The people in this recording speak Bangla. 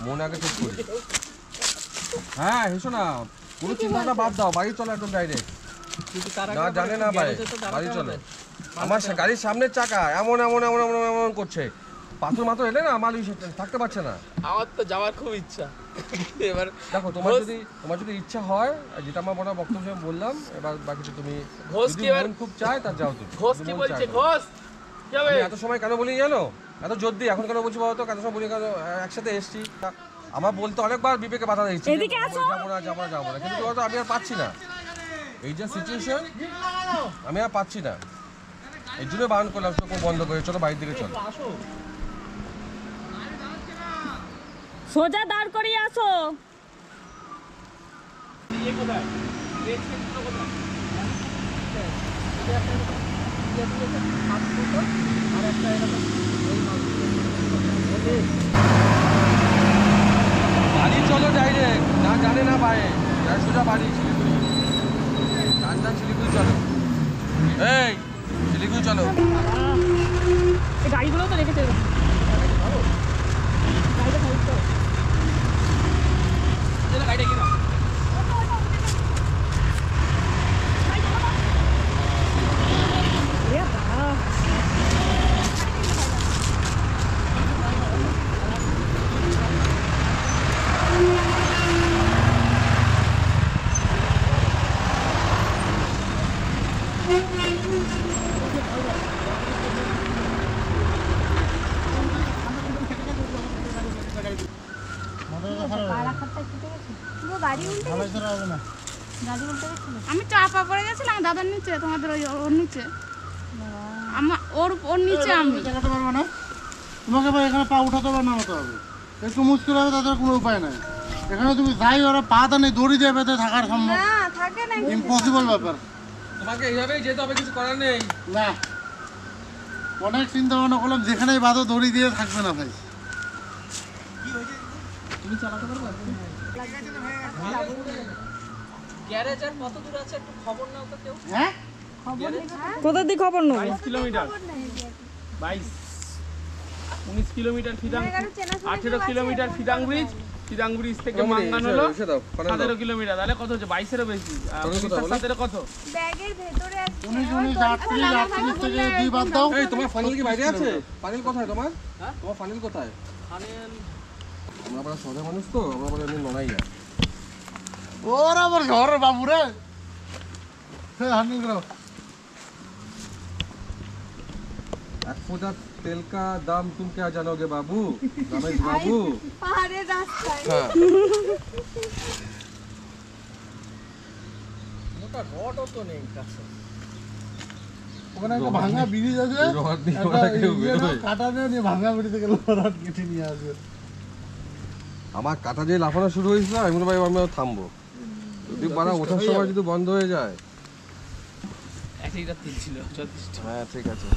মন আগে ঠিক করি। হ্যাঁ হেসো না, কোনো চিন্তাটা বাদ দাও, বাড়ি চলো একদম ডাইরেক্ট। না জানে না ভাই, বাড়ি চলো। আমার গাড়ির সামনের চাকা এমন এমন এমন এমন এমন করছে, পাথর মাথর এলে না আমার থাকতে পারছে না। আমার তো যাওয়ার খুব ইচ্ছা। এবার দেখো তোমার যদি ইচ্ছা হয়, যেটা আমার বড় বক্তব্য আমি বললাম, এবার বাকিটা তুমি যদি মন খুব চায় তা যাও। তুমি ঘোষ কি বলছে? ঘোষ কি হবে? এত সময় কেন বলি জানো, এত জোর দিই এখন কেন বলছি বলতো, এত সময় বলি কেন, একসাথে এসছি। আমার বলতে অনেকবার বিবেকে বাধা দিচ্ছি, যাবো না, কিন্তু আমি আর পাচ্ছি না, এই যে সিচুয়েশন আমি আর পাচ্ছি না, এই জন্য বারণ করলাম চোখ বন্ধ করে চলো বাড়ির দিকে চলো। সোজা দাঁড় করিয়ে আসো। বাড়ি চলো ডাইরেক্ট, না জানে না বাইরে, সোজা বাড়ি শিলিগুড়ি, টান শিলিগুড়ি চলো, এই শিলিগুড়ি চলো। এই গাড়িগুলো তো রেখেছে, গাড়িটা কিনা আমি চাপা পড়ে গেছিলাম দাদার নিচে, তোমাদের ওর নিচে, ওর নিচে আমি তোমাকে এখানে পা উঠাতে হবে, নামাতে হবে, একটু মুশকিল হবে, তাদের কোনো উপায় নাই। এখানে তুমি যাই ওরা পা টানে দড়ি দিয়ে বেঁধে থাকার সম্ভব ইম্পসিবল ব্যাপার। তোমাকে এইভাবেই যেতে হবে, কিছু করার নেই। না, অনেক চিন্তা ভাবনা করলাম, যেখানেই বাঁধো দড়ি দিয়ে থাকবে না ভাই। তুমি চালাতে পারবে? গ্যারেজ আর কত দূর আছে একটু খবর নাও তো কেউ। হ্যাঁ কোথার দিকে খবর নেবো? 22 kilometre, 19 kilometre Phidang, 18 kilometre Phidang bridge, Phidang bridge থেকে মাঙ্গান হলো 17 কিলোমিটার, তাহলে কত হচ্ছে? 22 এরও বেশি। 17 কত? ব্যাগের ভেতরে আছে 19 থেকে 2 বাদ দাও। এই তোমার ফাইনাল কি বাইরে আছে? ফাইনাল কোথায় তোমার? তোমার ফাইনাল কোথায়? ফাইনাল আমরা বড় সদা মানুষ তো, আমরা বলে এমনি লড়াই না। ওরা আমার ঘর বাবু রে, হ্যাঁ হানি করো। एक फुटा तेल का दाम तुम क्या जानोगे बाबू, रमेश बाबू। পাহাড়ের রাস্তায় মোটা রডও তো নেই কাছে। ওখানে একটা ভাঙা ব্রিজ আছে, রড নিয়ে ওরা কেউ বেরোয়? কাটা নিয়ে ভাঙা ব্রিজে গেল, রড কেটে নিয়ে আসবে। আমার কাটা যে লাফানো শুরু হয়েছিল আমি বললাম ভাই আমি থামবো, যদি পারা ওঠার সময় যদি বন্ধ হয়ে যায়। 1 লিটার তেল ছিল যথেষ্ট। হ্যাঁ ঠিক আছে।